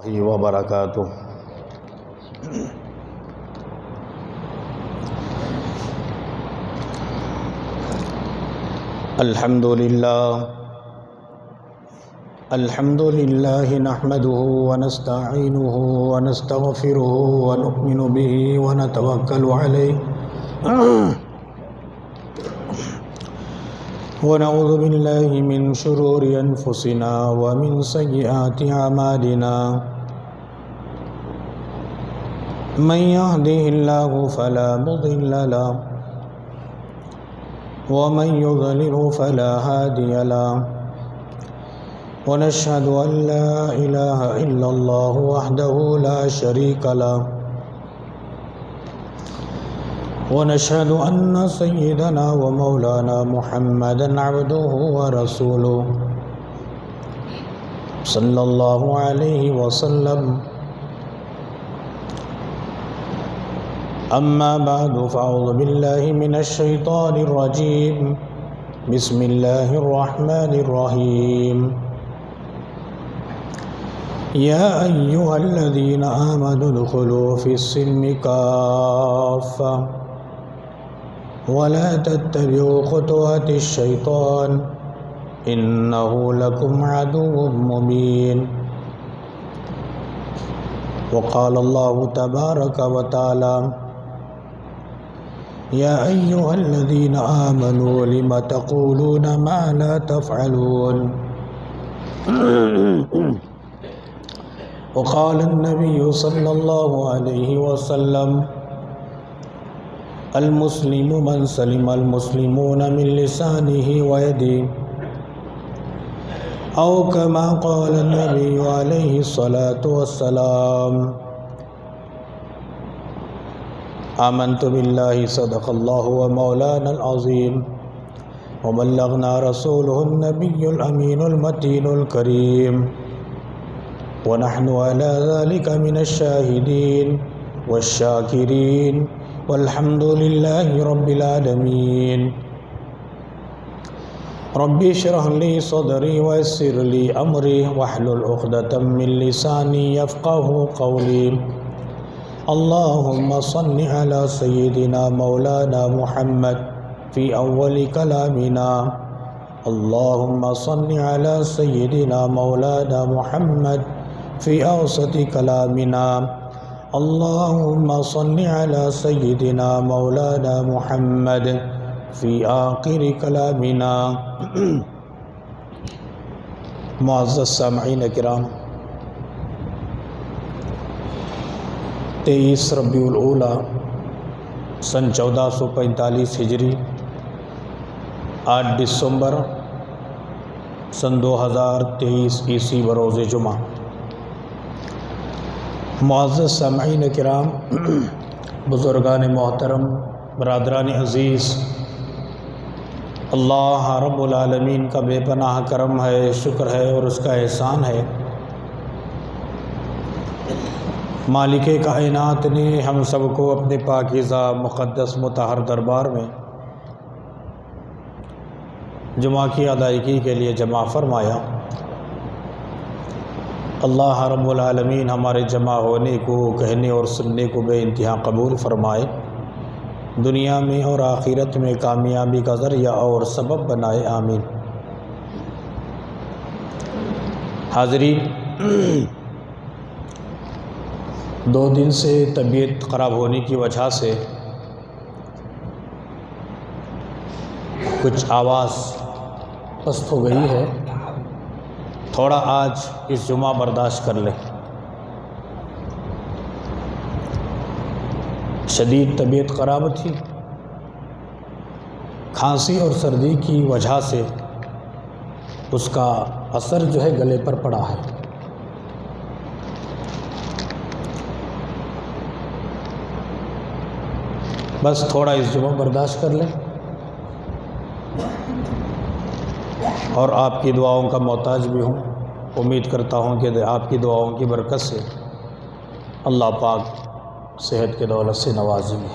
وبرکاتہ۔ الحمدللہ نحمده ونستعینه ونستغفره ونؤمن به ونتوکل علیہ ونعوذ باللہ من شرور انفسنا ومن سیئات اعمالنا من يهده اللہ فلا مضل له ومن يضلل فلا هادي له ونشهد أن لا إله إلا الله وحده لا شريك له ونشهد أن سيدنا ومولانا محمدا عبده ورسوله صلى الله عليه وسلم أما بعد فأعوذ بالله من الشيطان الرجيم بسم الله الرحمن الرحيم يا أيها الذين آمنوا ادخلوا في السلم كافة ولا تتبعوا خطوات الشيطان إنه لكم عدو مبين وقال الله تبارك وتعالى يا أيها الذين آمنوا لم تقولون ما لا تفعلون وقال النبي صلى الله عليه وسلم المسلم من سلم المسلمون من لسانه ويده أو كما قال النبي عليه الصلاة والسلام آمنت بالله صدق الله ومولانا العظيم وبلغنا رسوله النبي الأمين المتين الكريم ونحن على ذلك من الشاهدين والشاكرين والحمد لله رب العالمين ربي اشرح لي صدري ويسر لي أمري واحلل عقدة من لساني يفقه قولي اللهم صل على سيدنا مولانا محمد في أول كلامنا اللهم صل على سيدنا مولانا محمد في أوسط كلامنا اللهم صل على سيدنا مولانا محمد في آخر كلامنا معزز سامعین کرام، 23 ربیع الاولیٰ سن 1445 ہجری، 8 دسمبر سن 2023 عیسوی بروز جمعہ۔ معزز سامعین کرام، بزرگان محترم، برادران عزیز، اللہ رب العالمین کا بے پناہ کرم ہے، شکر ہے اور اس کا احسان ہے۔ مالک کائنات نے ہم سب کو اپنے پاکیزہ مقدس مطہر دربار میں جمعہ کی ادائیگی کے لیے جمع فرمایا۔ اللہ رب العالمین ہمارے جمع ہونے کو، کہنے اور سننے کو بے انتہا قبول فرمائے، دنیا میں اور آخرت میں کامیابی کا ذریعہ اور سبب بنائے، آمین۔ حاضرین، 2 دن سے طبیعت خراب ہونے کی وجہ سے کچھ آواز پست ہو گئی ہے، تھوڑا آج اس جمعہ برداشت کر لیں۔ شدید طبیعت خراب تھی، کھانسی اور سردی کی وجہ سے اس کا اثر جو ہے گلے پر پڑا ہے۔ بس تھوڑا اس جمعہ برداشت کر لیں، اور آپ کی دعاؤں کا محتاج بھی ہوں۔ امید کرتا ہوں کہ آپ کی دعاؤں کی برکت سے اللہ پاک صحت کے دولت سے نوازیں گے۔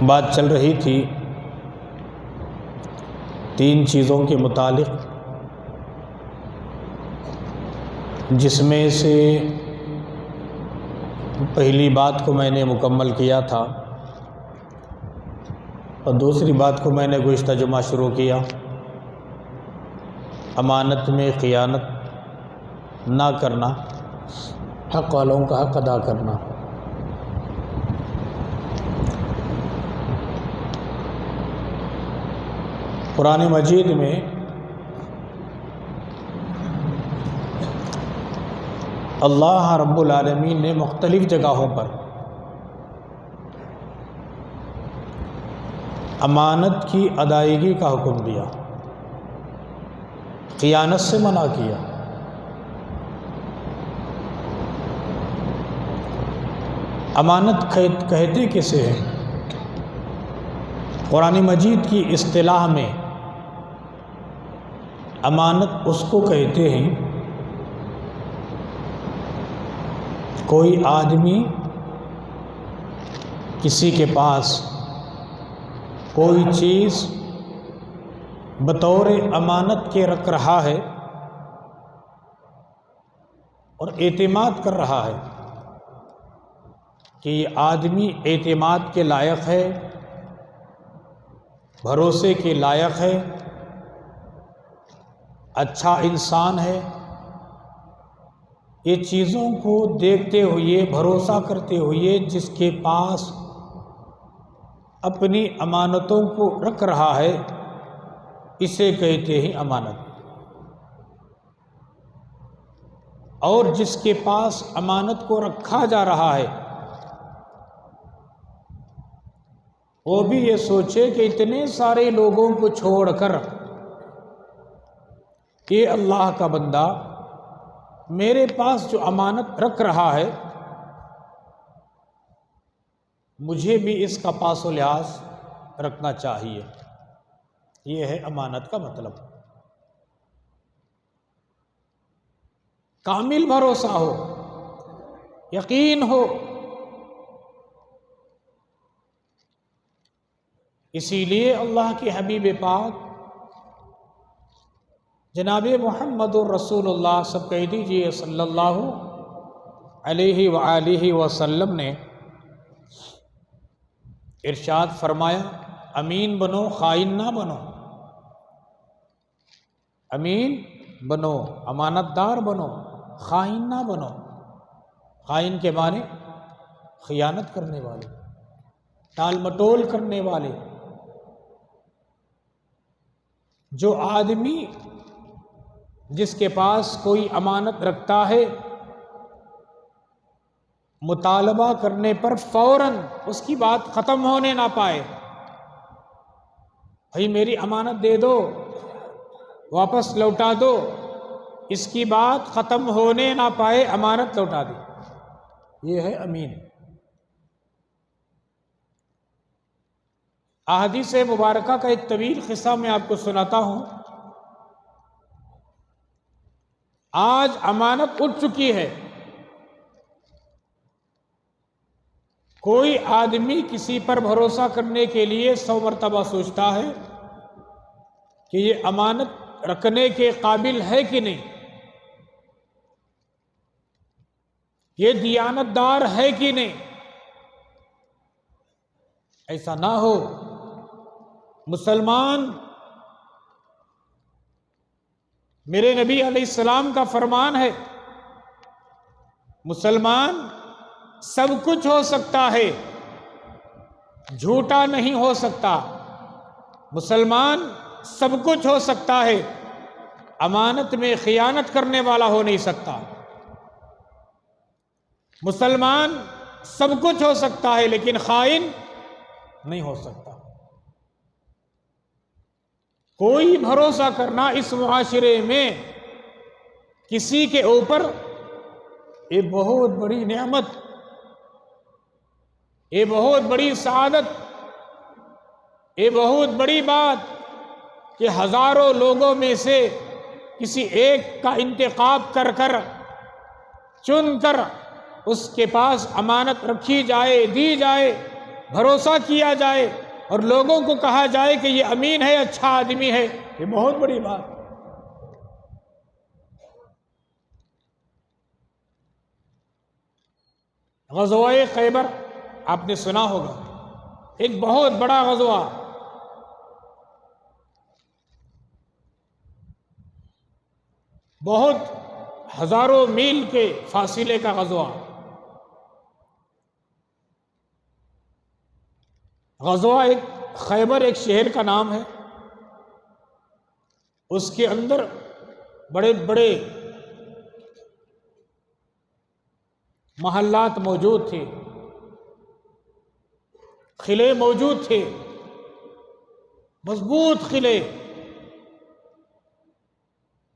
بات چل رہی تھی 3 چیزوں کے متعلق جس میں سے پہلی بات کو میں نے مکمل کیا تھا اور دوسری بات کو میں نے گزشتہ جمعہ شروع کیا، امانت میں خیانت نہ کرنا، حق والوں کا حق ادا کرنا۔ قرآن مجید میں اللہ رب العالمین نے مختلف جگہوں پر امانت کی ادائیگی کا حکم دیا، خیانت سے منع کیا۔ امانت کہتے کسے ہیں؟ قرآن مجید کی اصطلاح میں امانت اس کو کہتے ہیں کوئی آدمی کسی کے پاس کوئی چیز بطور امانت کے رکھ رہا ہے اور اعتماد کر رہا ہے کہ یہ آدمی اعتماد کے لائق ہے، بھروسے کے لائق ہے، اچھا انسان ہے۔ یہ چیزوں کو دیکھتے ہوئے، بھروسہ کرتے ہوئے جس کے پاس اپنی امانتوں کو رکھ رہا ہے، اسے کہتے ہیں امانت۔ اور جس کے پاس امانت کو رکھا جا رہا ہے وہ بھی یہ سوچے کہ اتنے سارے لوگوں کو چھوڑ کر کہ اللہ کا بندہ میرے پاس جو امانت رکھ رہا ہے مجھے بھی اس کا پاس و لحاظ رکھنا چاہیے۔ یہ ہے امانت کا مطلب۔ کامل بھروسہ ہو، یقین ہو۔ اسی لیے اللہ کے حبیب پاک جناب محمد الرسول اللہ، سب کہہ دیجئے صلی اللہ علیہ وآلہ وسلم نے ارشاد فرمایا، امین بنو، خائن نہ بنو۔ امین بنو، امانت دار بنو، خائن نہ بنو۔ خائن کے معنی خیانت کرنے والے، ٹال مٹول کرنے والے۔ جو آدمی جس کے پاس کوئی امانت رکھتا ہے، مطالبہ کرنے پر فوراً اس کی بات ختم ہونے نہ پائے، بھائی میری امانت دے دو، واپس لوٹا دو، اس کی بات ختم ہونے نہ پائے امانت لوٹا دے، یہ ہے امین۔ احادیث مبارکہ کا ایک طویل قصہ میں آپ کو سناتا ہوں۔ آج امانت اٹھ چکی ہے۔ کوئی آدمی کسی پر بھروسہ کرنے کے لیے 100 مرتبہ سوچتا ہے کہ یہ امانت رکھنے کے قابل ہے کہ نہیں، یہ دیانتدار ہے کہ نہیں۔ ایسا نہ ہو۔ مسلمان، میرے نبی علیہ السلام کا فرمان ہے، مسلمان سب کچھ ہو سکتا ہے، جھوٹا نہیں ہو سکتا۔ مسلمان سب کچھ ہو سکتا ہے، امانت میں خیانت کرنے والا ہو نہیں سکتا۔ مسلمان سب کچھ ہو سکتا ہے لیکن خائن نہیں ہو سکتا۔ کوئی بھروسہ کرنا اس معاشرے میں کسی کے اوپر یہ بہت بڑی نعمت، یہ بہت بڑی سعادت، یہ بہت بڑی بات کہ ہزاروں لوگوں میں سے کسی ایک کا انتخاب کر کر چن کر اس کے پاس امانت رکھی جائے، دی جائے، بھروسہ کیا جائے اور لوگوں کو کہا جائے کہ یہ امین ہے، اچھا آدمی ہے، یہ بہت بڑی بات۔ غزوہ خیبر آپ نے سنا ہوگا، ایک بہت بڑا غزوہ، بہت ہزاروں میل کے فاصلے کا غزوہ۔ غزوہ خیبر ایک شہر کا نام ہے، اس کے اندر بڑے بڑے محلات موجود تھے، قلعے موجود تھے، مضبوط قلعے۔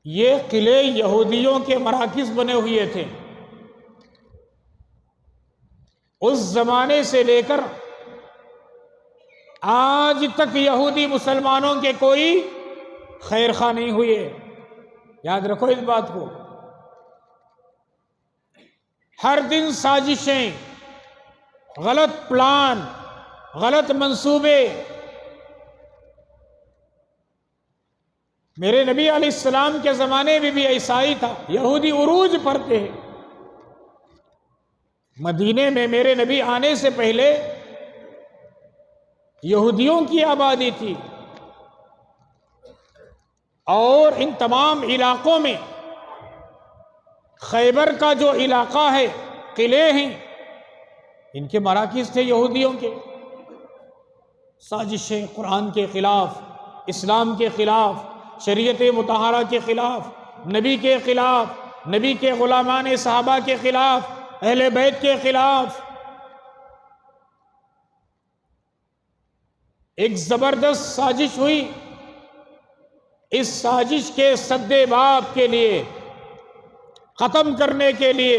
یہ قلعے یہودیوں کے مراکز بنے ہوئے تھے۔ اس زمانے سے لے کر آج تک یہودی مسلمانوں کے کوئی خیر خواہ نہیں ہوئے، یاد رکھو اس بات کو۔ ہر دن سازشیں، غلط پلان، غلط منصوبے۔ میرے نبی علیہ السلام کے زمانے میں بھی ایسا ہی تھا، یہودی عروج پر تھے۔ مدینے میں میرے نبی آنے سے پہلے یہودیوں کی آبادی تھی، اور ان تمام علاقوں میں خیبر کا جو علاقہ ہے، قلعے ہیں، ان کے مراکز تھے یہودیوں کے۔ سازشیں قرآن کے خلاف، اسلام کے خلاف، شریعت مطہرہ کے خلاف، نبی کے خلاف، نبی کے غلامان صحابہ کے خلاف، اہل بیت کے خلاف۔ ایک زبردست سازش ہوئی۔ اس سازش کے سد باب کے لیے، ختم کرنے کے لیے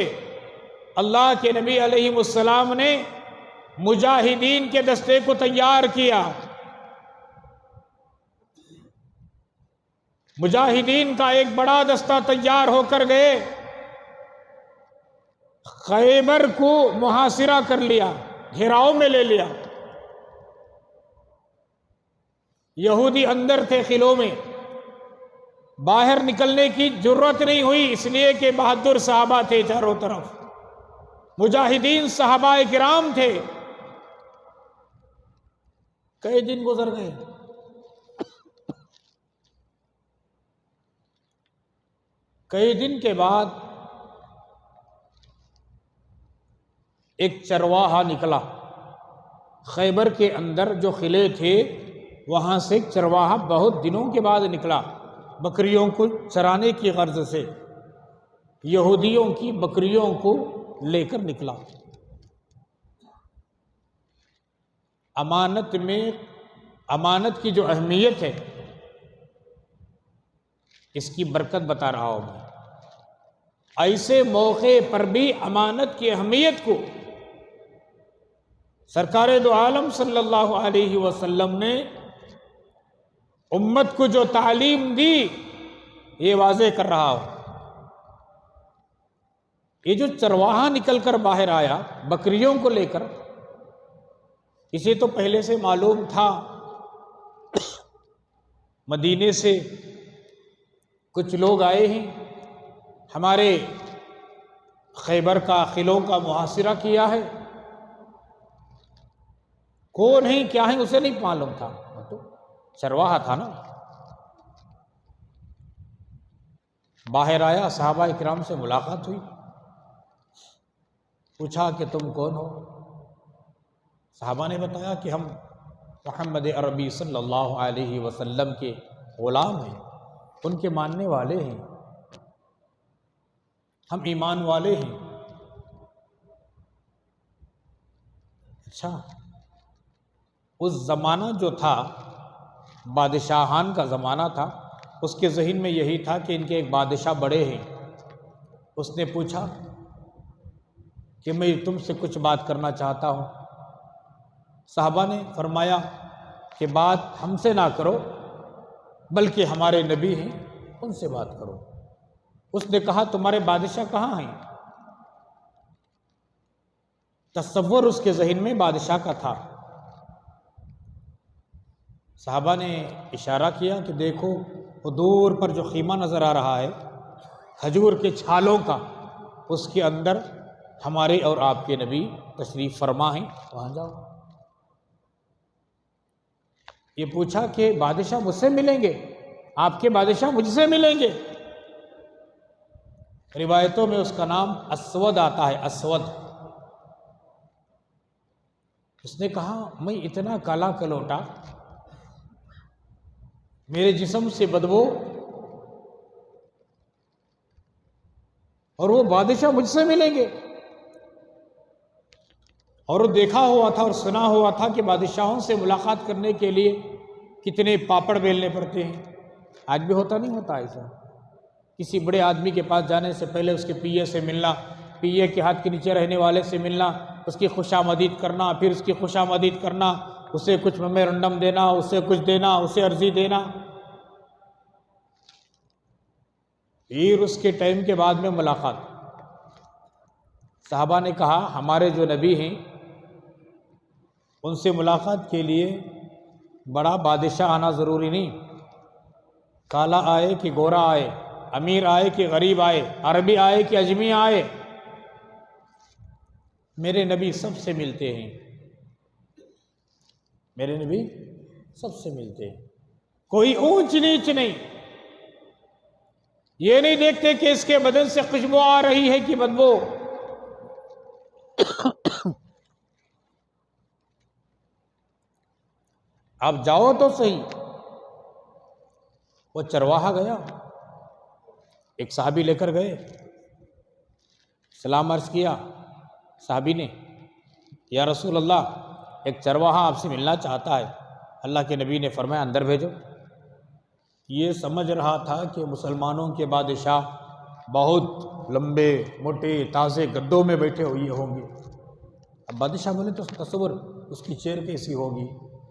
اللہ کے نبی علیہ السلام نے مجاہدین کے دستے کو تیار کیا۔ مجاہدین کا ایک بڑا دستہ تیار ہو کر گئے، خیبر کو محاصرہ کر لیا، گھیراؤ میں لے لیا۔ یہودی اندر تھے قلعوں میں، باہر نکلنے کی ضرورت نہیں ہوئی، اس لیے کہ بہادر صحابہ تھے چاروں طرف، مجاہدین صحابہ کرام تھے۔ کئی دن گزر گئے، کئی دن کے بعد ایک چرواہا نکلا۔ خیبر کے اندر جو قلعے تھے وہاں سے ایک چرواہا بہت دنوں کے بعد نکلا، بکریوں کو چرانے کی غرض سے، یہودیوں کی بکریوں کو لے کر نکلا۔ امانت میں، امانت کی جو اہمیت ہے، اس کی برکت بتا رہا ہوں میں۔ ایسے موقع پر بھی امانت کی اہمیت کو سرکار دو عالم صلی اللہ علیہ وسلم نے امت کو جو تعلیم دی، یہ واضح کر رہا ہوں۔ یہ جو چرواہا نکل کر باہر آیا بکریوں کو لے کر، اسے تو پہلے سے معلوم تھا، مدینے سے کچھ لوگ آئے ہیں، ہمارے خیبر کا قلعوں کا محاصرہ کیا ہے۔ کون ہیں کیا ہیں اسے نہیں معلوم تھا، تو چرواہا تھا نا۔ باہر آیا، صحابہ کرام سے ملاقات ہوئی، پوچھا کہ تم کون ہو؟ صحابہ نے بتایا کہ ہم محمد عربی صلی اللہ علیہ وسلم کے غلام ہیں، ان کے ماننے والے ہیں، ہم ایمان والے ہیں۔ اچھا، اس زمانہ جو تھا بادشاہان کا زمانہ تھا، اس کے ذہن میں یہی تھا کہ ان کے ایک بادشاہ بڑے ہیں۔ اس نے پوچھا کہ میں تم سے کچھ بات کرنا چاہتا ہوں۔ صحابہ نے فرمایا کہ بات ہم سے نہ کرو، بلکہ ہمارے نبی ہیں ان سے بات کرو۔ اس نے کہا تمہارے بادشاہ کہاں ہیں؟ تصور اس کے ذہن میں بادشاہ کا تھا۔ صحابہ نے اشارہ کیا کہ دیکھو وہ دور پر جو خیمہ نظر آ رہا ہے کھجور کے چھالوں کا، اس کے اندر ہمارے اور آپ کے نبی تشریف فرما ہیں، وہاں جاؤ۔ یہ پوچھا کہ بادشاہ مجھ سے ملیں گے؟ آپ کے بادشاہ مجھ سے ملیں گے؟ روایتوں میں اس کا نام اسود آتا ہے، اسود۔ اس نے کہا میں اتنا کالا کلوٹا، میرے جسم سے بدبو، اور وہ بادشاہ مجھ سے ملیں گے؟ اور وہ دیکھا ہوا تھا اور سنا ہوا تھا کہ بادشاہوں سے ملاقات کرنے کے لیے کتنے پاپڑ بیلنے پڑتے ہیں۔ آج بھی ہوتا نہیں ہوتا ایسا؟ کسی بڑے آدمی کے پاس جانے سے پہلے اس کے پی اے سے ملنا، پی اے کے ہاتھ کے نیچے رہنے والے سے ملنا، اس کی خوشامدید کرنا، پھر اس کی خوشامدید کرنا، اسے کچھ میمورنڈم دینا، اسے کچھ دینا، اسے عرضی دینا، پھر اس کے ٹائم کے بعد میں ملاقات۔ صحابہ نے کہا ہمارے جو نبی ہیں ان سے ملاقات کے لیے بڑا بادشاہ آنا ضروری نہیں، کالا آئے کہ گورا آئے، امیر آئے کہ غریب آئے، عربی آئے کہ اجمی آئے، میرے نبی سب سے ملتے ہیں، میرے نبی سب سے ملتے ہیں، کوئی اونچ نیچ نہیں، یہ نہیں دیکھتے کہ اس کے بدن سے خوشبو آ رہی ہے کہ بدبو۔ آپ جاؤ تو صحیح۔ وہ چرواہا گیا، ایک صحابی لے کر گئے، سلام عرض کیا صحابی نے، یا رسول اللہ ایک چرواہا آپ سے ملنا چاہتا ہے۔ اللہ کے نبی نے فرمایا اندر بھیجو۔ یہ سمجھ رہا تھا کہ مسلمانوں کے بادشاہ بہت لمبے موٹے تازے گدوں میں بیٹھے ہوئے ہوں گے۔ اب بادشاہ بولے تو تصور اس کی چیئر کیسی ہوگی،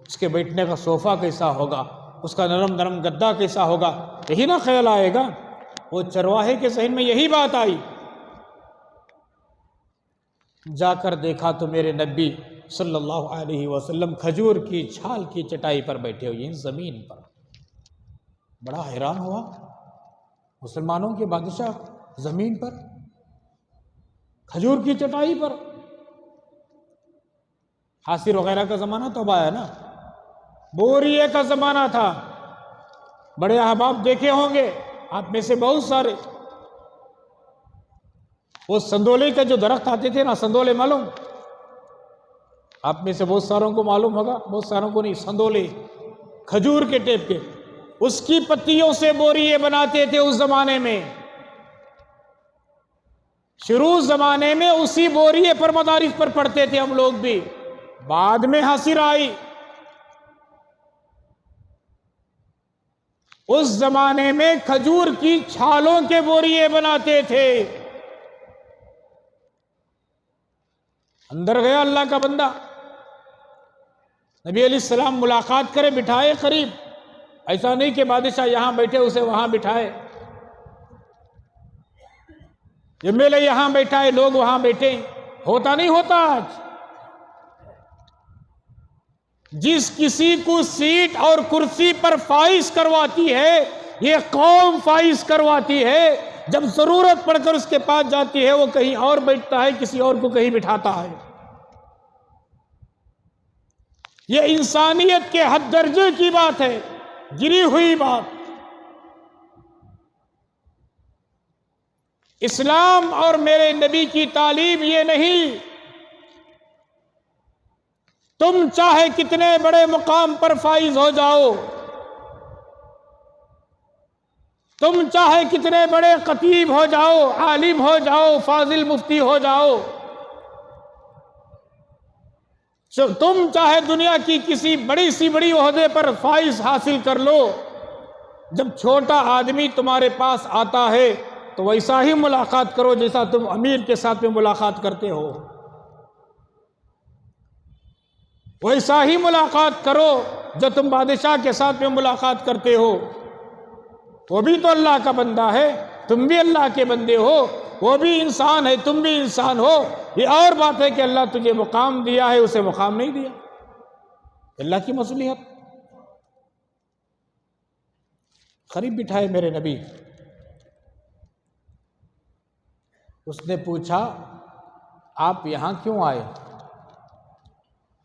اس کے بیٹھنے کا صوفہ کیسا ہوگا، اس کا نرم نرم گدا کیسا ہوگا، یہی نہ خیال آئے گا۔ وہ چرواہے کے ذہن میں یہی بات آئی۔ جا کر دیکھا تو میرے نبی صلی اللہ علیہ وسلم کھجور کی چھال کی چٹائی پر بیٹھے ہوئے ہیں، زمین پر۔ بڑا حیران ہوا، مسلمانوں کے بادشاہ زمین پر، کھجور کی چٹائی پر۔ حاصر وغیرہ کا زمانہ تو اب آیا نا، بوریے کا زمانہ تھا۔ بڑے احباب دیکھے ہوں گے آپ میں سے بہت سارے، وہ سندولے کا جو درخت آتے تھے نا، سندولے معلوم؟ آپ میں سے بہت ساروں کو معلوم ہوگا، بہت ساروں کو نہیں۔ سندولے کھجور کے ٹیپ کے، اس کی پتیوں سے بوریے بناتے تھے اس زمانے میں۔ شروع زمانے میں اسی بوریے پر مدارس پر پڑھتے تھے ہم لوگ بھی، بعد میں حاصر آئی۔ اس زمانے میں کھجور کی چھالوں کے بوریے بناتے تھے۔ اندر گیا اللہ کا بندہ، نبی علیہ السلام ملاقات کرے، بٹھائے قریب۔ ایسا نہیں کہ بادشاہ یہاں بیٹھے اسے وہاں بٹھائے، ایم ایل اے یہاں بیٹھا ہے لوگ وہاں بیٹھے، ہوتا نہیں ہوتا آج۔ جس کسی کو سیٹ اور کرسی پر فائز کرواتی ہے، یہ قوم فائز کرواتی ہے، جب ضرورت پڑ کر اس کے پاس جاتی ہے وہ کہیں اور بیٹھتا ہے، کسی اور کو کہیں بٹھاتا ہے۔ یہ انسانیت کے حد درجے کی بات ہے، گری ہوئی بات۔ اسلام اور میرے نبی کی تعلیم یہ نہیں، تم چاہے کتنے بڑے مقام پر فائز ہو جاؤ، تم چاہے کتنے بڑے خطیب ہو جاؤ، عالم ہو جاؤ، فاضل مفتی ہو جاؤ، تم چاہے دنیا کی کسی بڑی سی بڑی عہدے پر فائز حاصل کر لو، جب چھوٹا آدمی تمہارے پاس آتا ہے تو ویسا ہی ملاقات کرو جیسا تم امیر کے ساتھ میں ملاقات کرتے ہو، ویسا ہی ملاقات کرو جو تم بادشاہ کے ساتھ میں ملاقات کرتے ہو۔ وہ بھی تو اللہ کا بندہ ہے، تم بھی اللہ کے بندے ہو، وہ بھی انسان ہے، تم بھی انسان ہو۔ یہ اور بات ہے کہ اللہ تجھے مقام دیا ہے، اسے مقام نہیں دیا، اللہ کی مصلحت۔ قریب بٹھائے میرے نبی، اس نے پوچھا آپ یہاں کیوں آئے؟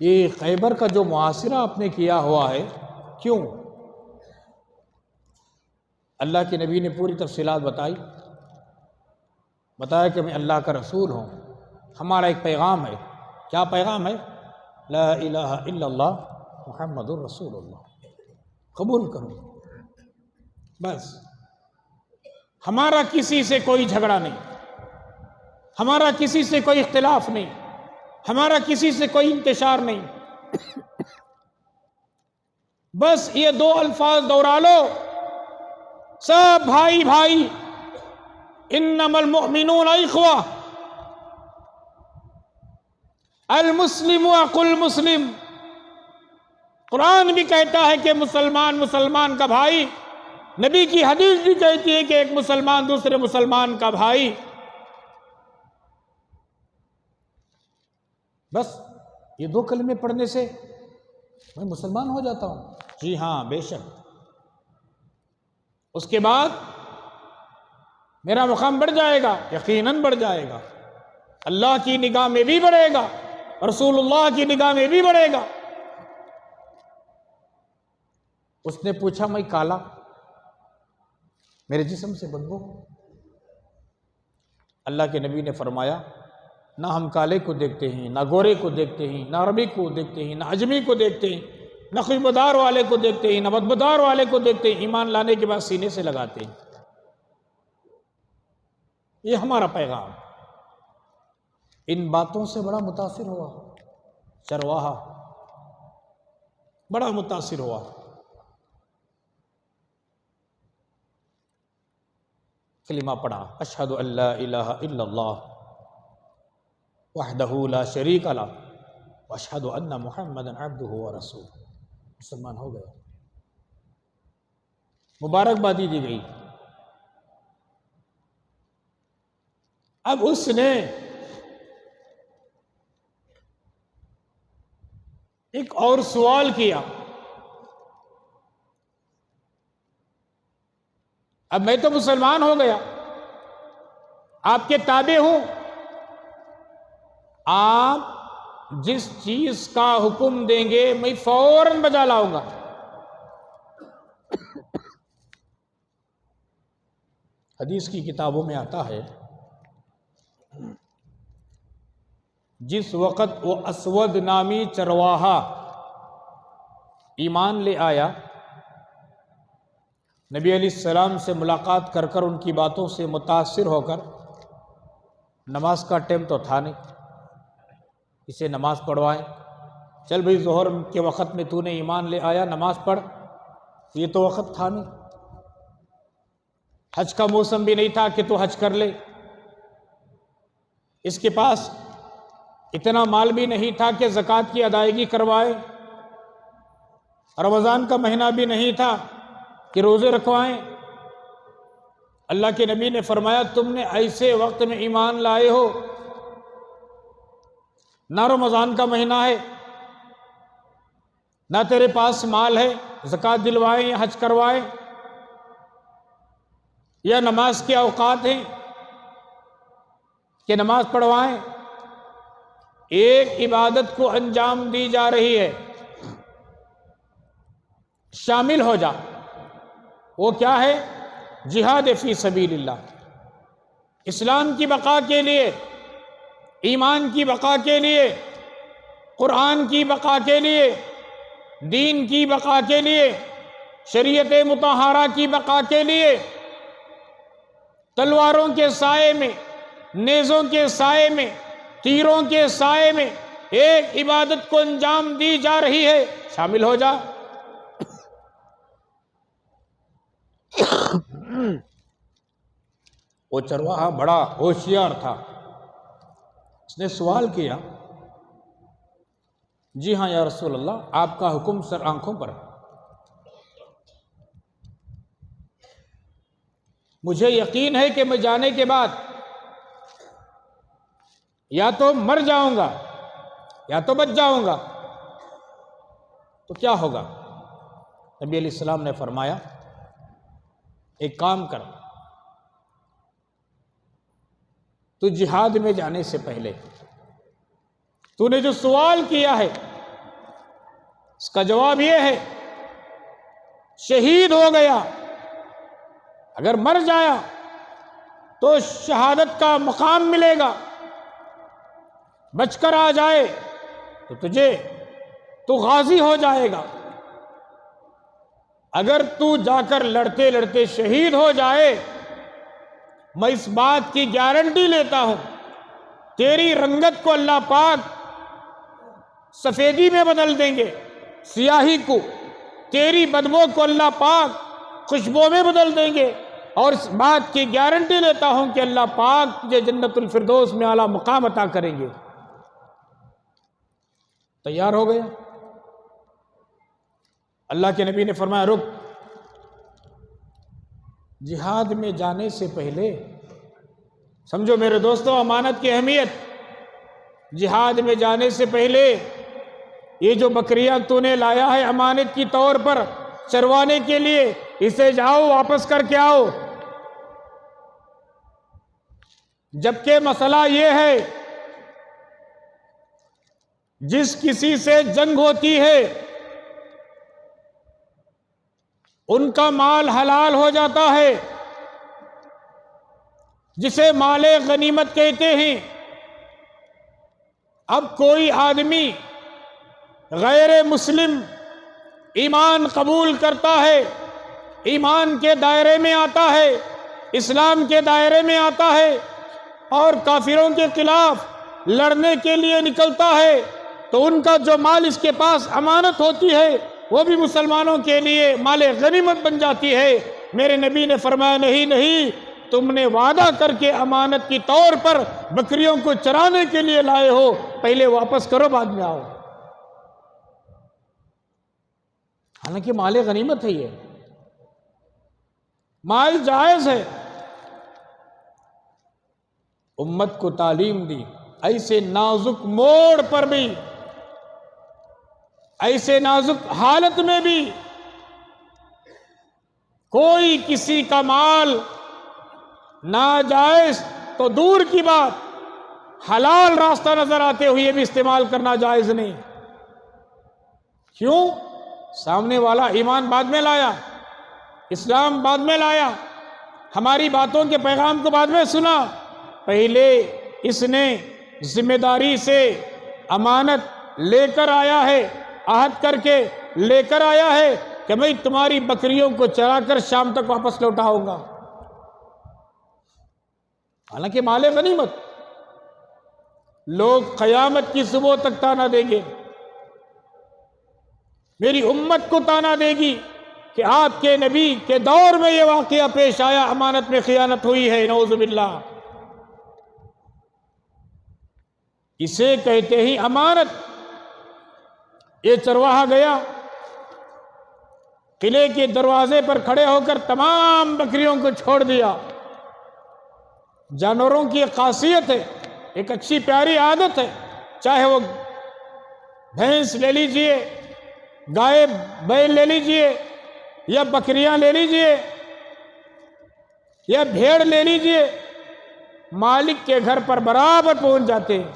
یہ خیبر کا جو محاصرہ آپ نے کیا ہوا ہے، کیوں؟ اللہ کے نبی نے پوری تفصیلات بتایا کہ میں اللہ کا رسول ہوں، ہمارا ایک پیغام ہے۔ کیا پیغام ہے؟ لا الہ الا اللہ محمد الرسول اللہ، قبول کرو بس۔ ہمارا کسی سے کوئی جھگڑا نہیں، ہمارا کسی سے کوئی اختلاف نہیں، ہمارا کسی سے کوئی انتشار نہیں، بس یہ دو الفاظ دوہرا لو، سب بھائی بھائی، انما المؤمنون اخوہ، المسلم اخو المسلم۔ قرآن بھی کہتا ہے کہ مسلمان کا بھائی، نبی کی حدیث بھی کہتی ہے کہ ایک مسلمان دوسرے مسلمان کا بھائی۔ بس یہ دو کلمے پڑھنے سے میں مسلمان ہو جاتا ہوں؟ جی ہاں، بے شک۔ اس کے بعد میرا مقام بڑھ جائے گا، یقیناً بڑھ جائے گا، اللہ کی نگاہ میں بھی بڑھے گا، رسول اللہ کی نگاہ میں بھی بڑھے گا۔ اس نے پوچھا میں کالا، میرے جسم سے بدبو؟ اللہ کے نبی نے فرمایا نہ ہم کالے کو دیکھتے ہیں، نہ گورے کو دیکھتے ہیں، نہ عربی کو دیکھتے ہیں، نہ عجمی کو دیکھتے ہیں، نہ خوشبودار والے کو دیکھتے ہیں، نہ بدبودار والے کو دیکھتے ہیں، ایمان لانے کے بعد سینے سے لگاتے ہیں۔ یہ ہمارا پیغام۔ ان باتوں سے بڑا متاثر ہوا چرواہا، بڑا متاثر ہوا۔ کلمہ پڑھا، اشہد ان لا الہ الا اللہ وحدہ لا شریک لہ واشہد ان محمدا عبدہ ورسولہ، مسلمان ہو گیا، مبارکبادی دی گئی۔ اب اس نے ایک اور سوال کیا، اب میں تو مسلمان ہو گیا، آپ کے تابع ہوں، آپ جس چیز کا حکم دیں گے میں فوراً بجا لاؤں گا۔ حدیث کی کتابوں میں آتا ہے جس وقت وہ اسود نامی چرواہا ایمان لے آیا، نبی علیہ السلام سے ملاقات کر کر ان کی باتوں سے متاثر ہو کر، نماز کا ٹائم تو تھا نہیں، اسے نماز پڑھوائیں، چل بھئی ظہر کے وقت میں تو نے ایمان لے آیا، نماز پڑھ، یہ تو وقت تھا نہیں، حج کا موسم بھی نہیں تھا کہ تو حج کر لے، اس کے پاس اتنا مال بھی نہیں تھا کہ زکوٰۃ کی ادائیگی کروائے، رمضان کا مہینہ بھی نہیں تھا کہ روزے رکھوائیں۔ اللہ کے نبی نے فرمایا تم نے ایسے وقت میں ایمان لائے ہو، نہ رمضان کا مہینہ ہے، نہ تیرے پاس مال ہے زکوٰۃ دلوائیں یا حج کروائیں، یا نماز کے اوقات ہیں کہ نماز پڑھوائیں، ایک عبادت کو انجام دی جا رہی ہے، شامل ہو جا۔ وہ کیا ہے؟ جہاد فی سبیل اللہ، اسلام کی بقا کے لیے، ایمان کی بقا کے لیے، قرآن کی بقا کے لیے، دین کی بقا کے لیے، شریعت مطہرہ کی بقا کے لیے، تلواروں کے سائے میں، نیزوں کے سائے میں، تیروں کے سائے میں ایک عبادت کو انجام دی جا رہی ہے، شامل ہو جا۔ وہ چرواہا بڑا ہوشیار تھا، اس نے سوال کیا جی ہاں یا رسول اللہ، آپ کا حکم سر آنکھوں پر، مجھے یقین ہے کہ میں جانے کے بعد یا تو مر جاؤں گا یا تو بچ جاؤں گا، تو کیا ہوگا؟ نبی علیہ السلام نے فرمایا ایک کام کر، تو جہاد میں جانے سے پہلے تو نے جو سوال کیا ہے اس کا جواب یہ ہے، شہید ہو گیا، اگر مر جایا تو شہادت کا مقام ملے گا، بچ کر آ جائے تو غازی ہو جائے گا، اگر تو جا کر لڑتے لڑتے شہید ہو جائے، میں اس بات کی گارنٹی لیتا ہوں تیری رنگت کو اللہ پاک سفیدی میں بدل دیں گے، سیاہی کو، تیری بدبو کو اللہ پاک خوشبو میں بدل دیں گے، اور اس بات کی گارنٹی لیتا ہوں کہ اللہ پاک تجھے جنت الفردوس میں اعلیٰ مقام عطا کریں گے۔ تیار ہو گیا؟ اللہ کے نبی نے فرمایا رک، جہاد میں جانے سے پہلے سمجھو میرے دوستو امانت کی اہمیت، جہاد میں جانے سے پہلے یہ جو بکریاں تو نے لایا ہے امانت کی طور پر چروانے کے لیے، اسے جاؤ واپس کر کے آؤ۔ جبکہ مسئلہ یہ ہے جس کسی سے جنگ ہوتی ہے ان کا مال حلال ہو جاتا ہے، جسے مال غنیمت کہتے ہیں۔ اب کوئی آدمی غیر مسلم ایمان قبول کرتا ہے، ایمان کے دائرے میں آتا ہے، اسلام کے دائرے میں آتا ہے اور کافروں کے خلاف لڑنے کے لیے نکلتا ہے، تو ان کا جو مال اس کے پاس امانت ہوتی ہے وہ بھی مسلمانوں کے لیے مال غنیمت بن جاتی ہے۔ میرے نبی نے فرمایا نہیں، تم نے وعدہ کر کے امانت کی طور پر بکریوں کو چرانے کے لیے لائے ہو، پہلے واپس کرو بعد میں آؤ۔ حالانکہ مال غنیمت ہے، یہ مال جائز ہے۔ امت کو تعلیم دی ایسے نازک موڑ پر بھی، ایسے نازک حالت میں بھی کوئی کسی کا مال ناجائز تو دور کی بات، حلال راستہ نظر آتے ہوئے بھی استعمال کرنا جائز نہیں۔ کیوں؟ سامنے والا ایمان بعد میں لایا، اسلام بعد میں لایا، ہماری باتوں کے پیغام کو بعد میں سنا، پہلے اس نے ذمہ داری سے امانت لے کر آیا ہے، عہد کر کے لے کر آیا ہے کہ میں تمہاری بکریوں کو چرا کر شام تک واپس لوٹاؤں گا۔ حالانکہ مال غنیمت، لوگ قیامت کی صبح تک تانا دیں گے، میری امت کو تانا دے گی کہ آپ کے نبی کے دور میں یہ واقعہ پیش آیا، امانت میں خیانت ہوئی ہے، نعوذ باللہ۔ اسے کہتے ہی امانت۔ یہ چرواہا گیا، قلعے کے دروازے پر کھڑے ہو کر تمام بکریوں کو چھوڑ دیا۔ جانوروں کی ایک خاصیت ہے، ایک اچھی پیاری عادت ہے، چاہے وہ بھینس لے لیجئے، گائے بیل لے لیجئے، یا بکریاں لے لیجئے، یا بھیڑ لے لیجئے، مالک کے گھر پر برابر پہنچ جاتے ہیں۔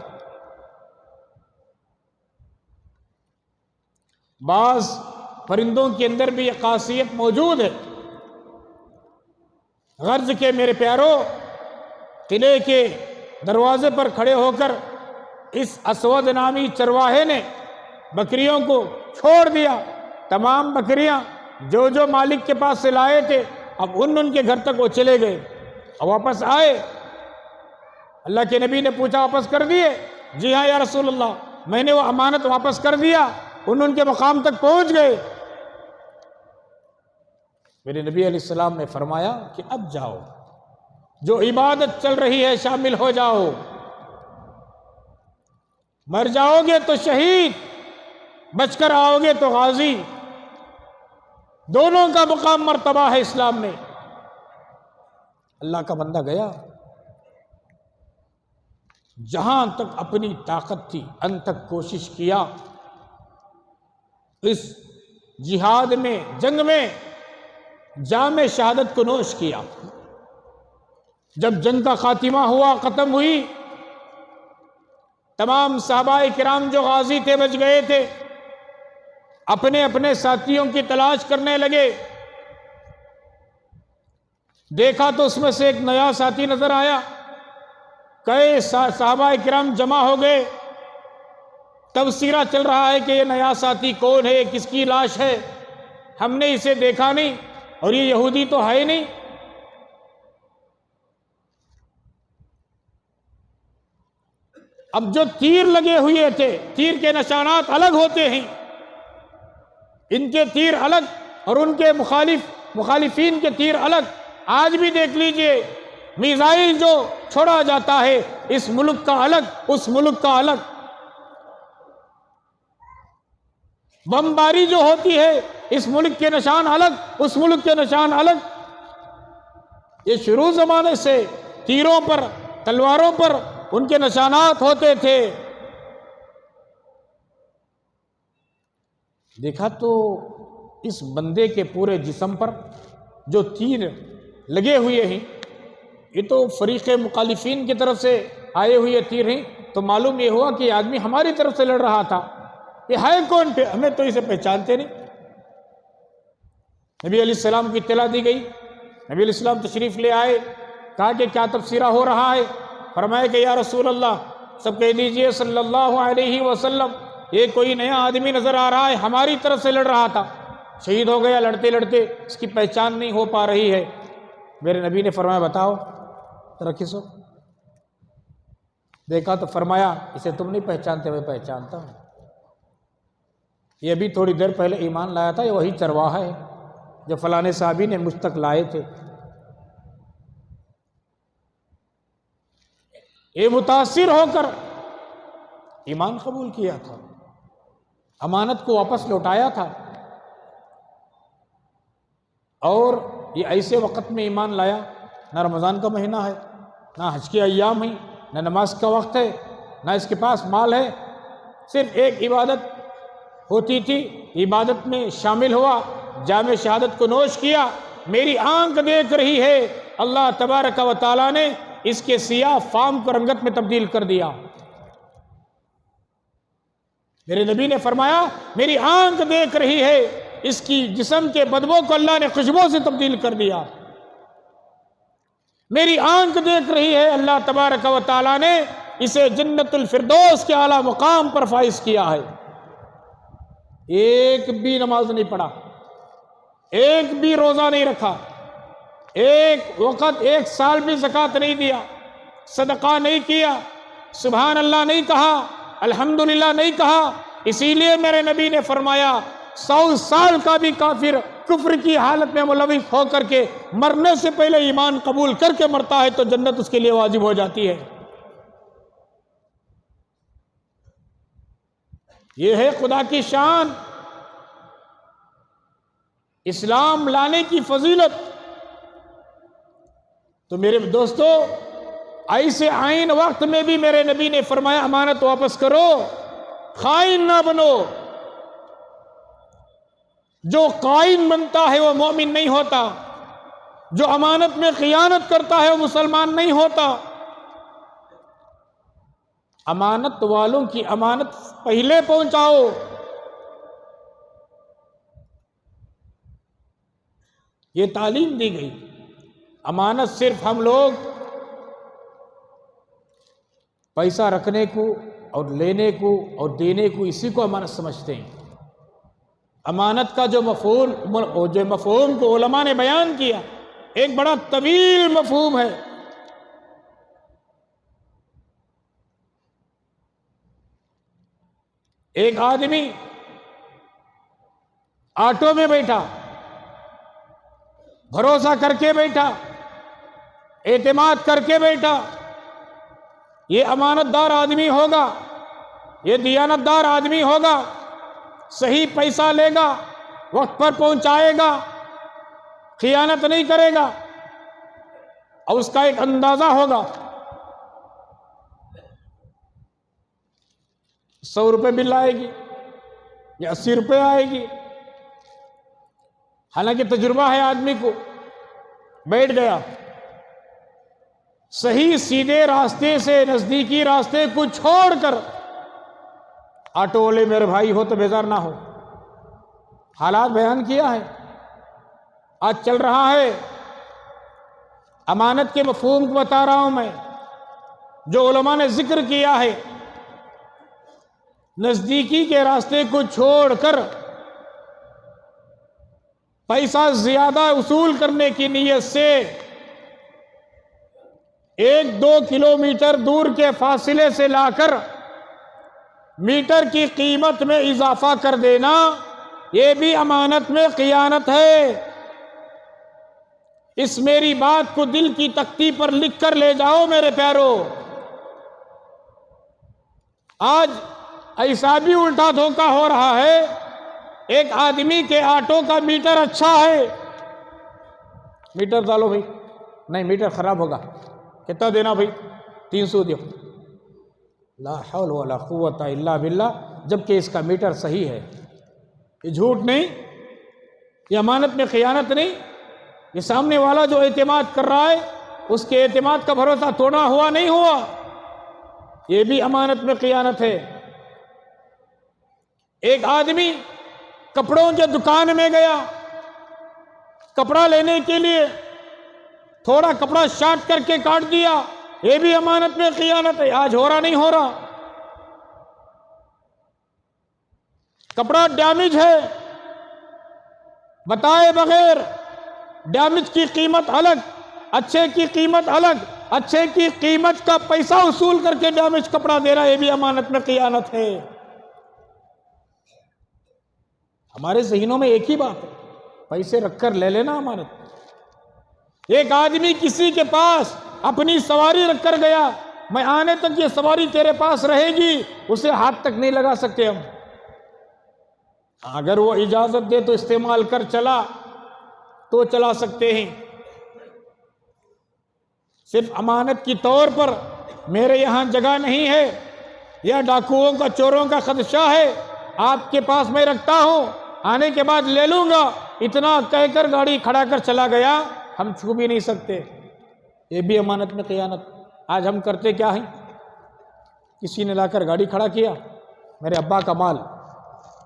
بعض پرندوں کے اندر بھی یہ خاصیت موجود ہے۔ غرض کے میرے پیارو، قلعے کے دروازے پر کھڑے ہو کر اس اسود نامی چرواہے نے بکریوں کو چھوڑ دیا۔ تمام بکریاں جو جو مالک کے پاس سے لائے تھے اب ان کے گھر تک وہ چلے گئے اور واپس آئے۔ اللہ کے نبی نے پوچھا واپس کر دیے؟ جی ہاں یا رسول اللہ، میں نے وہ امانت واپس کر دیا، ان کے مقام تک پہنچ گئے۔ میرے نبی علیہ السلام نے فرمایا کہ اب جاؤ، جو عبادت چل رہی ہے شامل ہو جاؤ، مر جاؤ گے تو شہید، بچ کر آؤ گے تو غازی، دونوں کا مقام مرتبہ ہے اسلام میں۔ اللہ کا بندہ گیا، جہاں تک اپنی طاقت تھی ان تک کوشش کیا، اس جہاد میں، جنگ میں جام شہادت کو نوش کیا۔ جب جنگ کا خاتمہ ہوا، ختم ہوئی، تمام صحابہ کرام جو غازی تھے بچ گئے تھے، اپنے اپنے ساتھیوں کی تلاش کرنے لگے۔ دیکھا تو اس میں سے ایک نیا ساتھی نظر آیا، کئی صحابہ کرام جمع ہو گئے، تبصرہ چل رہا ہے کہ یہ نیا ساتھی کون ہے، کس کی لاش ہے، ہم نے اسے دیکھا نہیں اور یہ یہودی تو ہے نہیں۔ اب جو تیر لگے ہوئے تھے، تیر کے نشانات الگ ہوتے ہیں، ان کے تیر الگ اور ان کے مخالفین کے تیر الگ۔ آج بھی دیکھ لیجئے، میزائل جو چھوڑا جاتا ہے، اس ملک کا الگ، اس ملک کا الگ، بمباری جو ہوتی ہے، اس ملک کے نشان الگ، اس ملک کے نشان الگ۔ یہ شروع زمانے سے تیروں پر، تلواروں پر ان کے نشانات ہوتے تھے۔ دیکھا تو اس بندے کے پورے جسم پر جو تیر لگے ہوئے ہیں، یہ تو فریق مخالفین کی طرف سے آئے ہوئے تیر ہیں، تو معلوم یہ ہوا کہ یہ آدمی ہماری طرف سے لڑ رہا تھا۔ یہ ہے کون؟ ہمیں تو اسے پہچانتے نہیں۔ نبی علیہ السلام کی اطلاع دی گئی، نبی علیہ السلام تشریف لے آئے، کہا کہ کیا تبصرہ ہو رہا ہے؟ فرمایا کہ یا رسول اللہ، سب کہہ دیجئے صلی اللہ علیہ وسلم، یہ کوئی نیا آدمی نظر آ رہا ہے، ہماری طرف سے لڑ رہا تھا، شہید ہو گیا لڑتے لڑتے، اس کی پہچان نہیں ہو پا رہی ہے۔ میرے نبی نے فرمایا بتاؤ ذرا کس ہو؟ دیکھا تو فرمایا اسے تم نہیں پہچانتے، میں پہچانتا ہوں، یہ ابھی تھوڑی دیر پہلے ایمان لایا تھا، یہ وہی چرواہا ہے جو فلانے صحابی نے مجھ تک لائے تھے۔ یہ متاثر ہو کر ایمان قبول کیا تھا، امانت کو واپس لوٹایا تھا، اور یہ ایسے وقت میں ایمان لایا، نہ رمضان کا مہینہ ہے، نہ حج کے ایام ہیں، نہ نماز کا وقت ہے، نہ اس کے پاس مال ہے، صرف ایک عبادت ہوتی تھی، عبادت میں شامل ہوا، جام شہادت کو نوش کیا، میری آنکھ دیکھ رہی ہے، اللہ تبارک و تعالیٰ نے اس کے سیاہ فام کو رنگت میں تبدیل کر دیا۔ میرے نبی نے فرمایا میری آنکھ دیکھ رہی ہے، اس کی جسم کے بدبو کو اللہ نے خوشبو سے تبدیل کر دیا۔ میری آنکھ دیکھ رہی ہے، اللہ تبارک و تعالیٰ نے اسے جنت الفردوس کے اعلیٰ مقام پر فائز کیا ہے۔ ایک بھی نماز نہیں پڑھا، ایک بھی روزہ نہیں رکھا، ایک وقت ایک سال بھی زکوٰۃ نہیں دیا، صدقہ نہیں کیا، سبحان اللہ نہیں کہا، الحمدللہ نہیں کہا۔ اسی لیے میرے نبی نے فرمایا 100 سال کا بھی کافر کفر کی حالت میں ملوث ہو کر کے مرنے سے پہلے ایمان قبول کر کے مرتا ہے تو جنت اس کے لیے واجب ہو جاتی ہے۔ یہ ہے خدا کی شان، اسلام لانے کی فضیلت۔ تو میرے دوستو، ایسے عین وقت میں بھی میرے نبی نے فرمایا امانت واپس کرو، خائن نہ بنو۔ جو خائن بنتا ہے وہ مومن نہیں ہوتا، جو امانت میں خیانت کرتا ہے وہ مسلمان نہیں ہوتا۔ امانت والوں کی امانت پہلے پہنچاؤ۔ یہ تعلیم دی گئی۔ امانت صرف ہم لوگ پیسہ رکھنے کو اور لینے کو اور دینے کو اسی کو امانت سمجھتے ہیں۔ امانت کا جو مفہوم کو علماء نے بیان کیا، ایک بڑا طویل مفہوم ہے۔ ایک آدمی آٹو میں بیٹھا، بھروسہ کر کے بیٹھا، اعتماد کر کے بیٹھا، یہ امانت دار آدمی ہوگا، یہ دیانت دار آدمی ہوگا، صحیح پیسہ لے گا، وقت پر پہنچائے گا، خیانت نہیں کرے گا، اور اس کا ایک اندازہ ہوگا۔ 100 روپے بل آئے گی یا 80 روپے آئے گی، حالانکہ تجربہ ہے آدمی کو، بیٹھ گیا، صحیح سیدھے راستے سے نزدیکی راستے کو چھوڑ کر، آٹو والے میرے بھائی ہو تو بیزار نہ ہو، حالات بیان کیا ہے، آج چل رہا ہے۔ امانت کے مفہوم کو بتا رہا ہوں میں، جو علماء نے ذکر کیا ہے، نزدیکی کے راستے کو چھوڑ کر پیسہ زیادہ وصول کرنے کی نیت سے 1-2 کلومیٹر دور کے فاصلے سے لا کر میٹر کی قیمت میں اضافہ کر دینا، یہ بھی امانت میں خیانت ہے۔ اس میری بات کو دل کی تختی پر لکھ کر لے جاؤ میرے پیارو۔ آج ایسا بھی الٹا دھوکہ ہو رہا ہے، ایک آدمی کے آٹو کا میٹر اچھا ہے، میٹر ڈالو بھائی، نہیں میٹر خراب ہوگا، کتنا دینا بھائی؟ 300 دیو۔ لا حول ولا قوت الا باللہ، جبکہ اس کا میٹر صحیح ہے۔ یہ جھوٹ نہیں، یہ امانت میں خیانت نہیں، یہ سامنے والا جو اعتماد کر رہا ہے اس کے اعتماد کا بھروسہ توڑا ہوا نہیں ہوا، یہ بھی امانت میں خیانت ہے۔ ایک آدمی کپڑوں کے دکان میں گیا، کپڑا لینے کے لیے تھوڑا کپڑا شارٹ کر کے کاٹ دیا، یہ بھی امانت میں خیانت ہے۔ آج ہو رہا نہیں ہو رہا؟ کپڑا ڈیمیج ہے، بتائے بغیر ڈیمیج کی قیمت الگ، اچھے کی قیمت الگ، اچھے کی قیمت کا پیسہ وصول کر کے ڈیمیج کپڑا دے رہا، یہ بھی امانت میں خیانت ہے۔ ہمارے ذہنوں میں ایک ہی بات ہے، پیسے رکھ کر لے لینا امانت۔ ایک آدمی کسی کے پاس اپنی سواری رکھ کر گیا، میں آنے تک یہ سواری تیرے پاس رہے گی، اسے ہاتھ تک نہیں لگا سکتے ہم، اگر وہ اجازت دے تو استعمال کر چلا تو چلا سکتے ہیں۔ صرف امانت کی طور پر میرے یہاں جگہ نہیں ہے، یا ڈاکوؤں کا چوروں کا خدشہ ہے، آپ کے پاس میں رکھتا ہوں، آنے کے بعد لے لوں گا، اتنا کہہ کر گاڑی کھڑا کر چلا گیا، ہم چھو بھی نہیں سکتے، یہ بھی امانت میں خیانت۔ آج ہم کرتے کیا ہیں؟ کسی نے لا کر گاڑی کھڑا کیا، میرے ابا کا مال،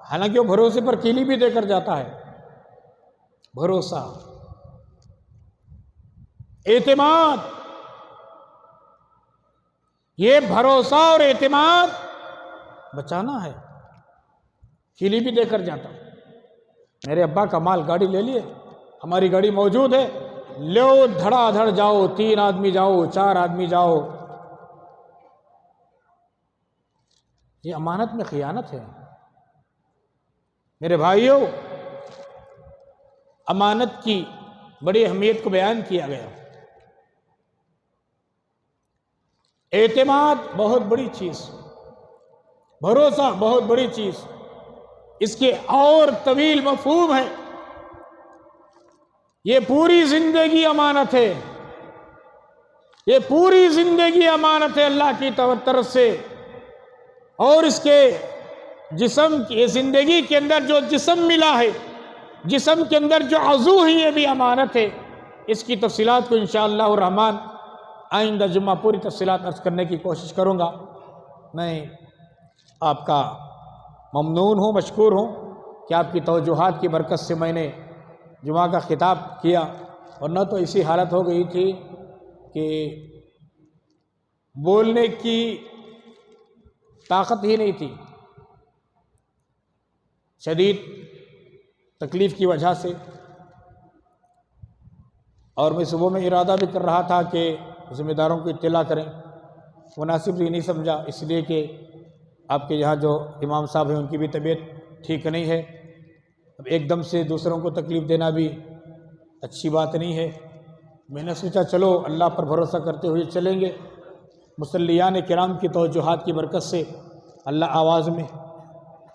حالانکہ وہ بھروسے پر کیلی بھی دے کر جاتا ہے، بھروسہ، اعتماد، یہ بھروسہ اور اعتماد بچانا ہے، کیلی بھی دے کر جاتا۔ میرے ابا کا مال، گاڑی لے لیے، ہماری گاڑی موجود ہے، لو دھڑا دھڑ جاؤ، 3 آدمی جاؤ، 4 آدمی جاؤ، یہ امانت میں خیانت ہے۔ میرے بھائیوں، امانت کی بڑی اہمیت کو بیان کیا گیا۔ اعتماد بہت بڑی چیز، بھروسہ بہت بڑی چیز، اس کے اور طویل مفہوم ہے۔ یہ پوری زندگی امانت ہے، یہ پوری زندگی امانت ہے اللہ کی طرف سے، اور اس کے جسم کی زندگی کے اندر جو جسم ملا ہے، جسم کے اندر جو عضو ہے، یہ بھی امانت ہے۔ اس کی تفصیلات کو انشاءاللہ الرحمن آئندہ جمعہ پوری تفصیلات عرض کرنے کی کوشش کروں گا۔ میں آپ کا ممنون ہوں، مشکور ہوں کہ آپ کی توجہات کی برکت سے میں نے جمعہ کا خطاب کیا، ورنہ تو ایسی حالت ہو گئی تھی کہ بولنے کی طاقت ہی نہیں تھی، شدید تکلیف کی وجہ سے۔ اور میں صبح میں ارادہ بھی کر رہا تھا کہ ذمہ داروں کو اطلاع کریں، مناسب بھی نہیں سمجھا، اس لیے کہ آپ کے یہاں جو امام صاحب ہیں ان کی بھی طبیعت ٹھیک نہیں ہے، اب ایک دم سے دوسروں کو تکلیف دینا بھی اچھی بات نہیں ہے۔ میں نے سوچا چلو اللہ پر بھروسہ کرتے ہوئے چلیں گے، مصلیان کرام کی توجہات کی برکت سے اللہ آواز میں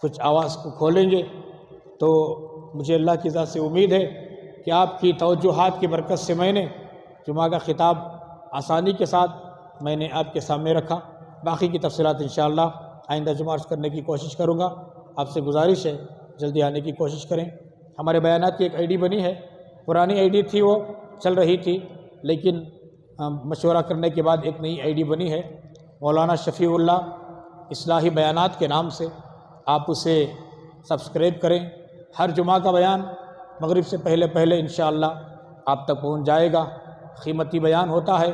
کچھ آواز کو کھولیں گے، تو مجھے اللہ کی ذات سے امید ہے کہ آپ کی توجہات کی برکت سے میں نے جمعہ کا خطاب آسانی کے ساتھ میں نے آپ کے سامنے رکھا۔ باقی کی تفصیلات انشاءاللہ آئندہ جمعہ عرض کرنے کی کوشش کروں گا۔ آپ سے گزارش ہے جلدی آنے کی کوشش کریں۔ ہمارے بیانات کی ایک آئی ڈی بنی ہے، پرانی آئی ڈی تھی، وہ چل رہی تھی، لیکن مشورہ کرنے کے بعد ایک نئی آئی ڈی بنی ہے مولانا شفیع اللہ اصلاحی بیانات کے نام سے، آپ اسے سبسکرائب کریں۔ ہر جمعہ کا بیان مغرب سے پہلے انشاءاللہ آپ تک پہنچ جائے گا۔ قیمتی بیان ہوتا ہے،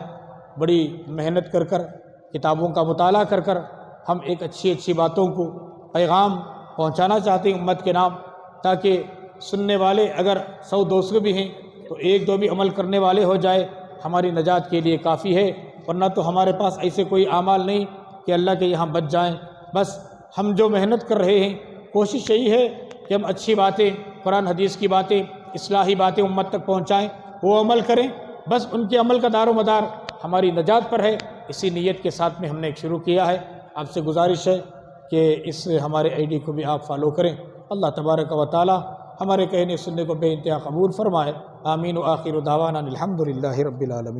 بڑی محنت کر کتابوں کا مطالعہ کر ہم ایک اچھی باتوں کو پیغام پہنچانا چاہتے ہیں امت کے نام، تاکہ سننے والے اگر 100 200 بھی ہیں تو 1 2 بھی عمل کرنے والے ہو جائے، ہماری نجات کے لیے کافی ہے۔ ورنہ تو ہمارے پاس ایسے کوئی اعمال نہیں کہ اللہ کے یہاں بچ جائیں۔ بس ہم جو محنت کر رہے ہیں، کوشش یہی ہے کہ ہم اچھی باتیں، قرآن حدیث کی باتیں، اصلاحی باتیں امت تک پہنچائیں، وہ عمل کریں۔ بس ان کے عمل کا دار و مدار ہماری نجات پر ہے۔ اسی نیت کے ساتھ میں ہم نے ایک شروع کیا ہے۔ آپ سے گزارش ہے کہ اس ہمارے آئی ڈی کو بھی آپ فالو کریں۔ اللہ تبارک و تعالی ہمارے کہنے سننے کو بے انتہا قبول فرمائے۔ آمین و آخر دعوانا الحمدللہ رب العالمین۔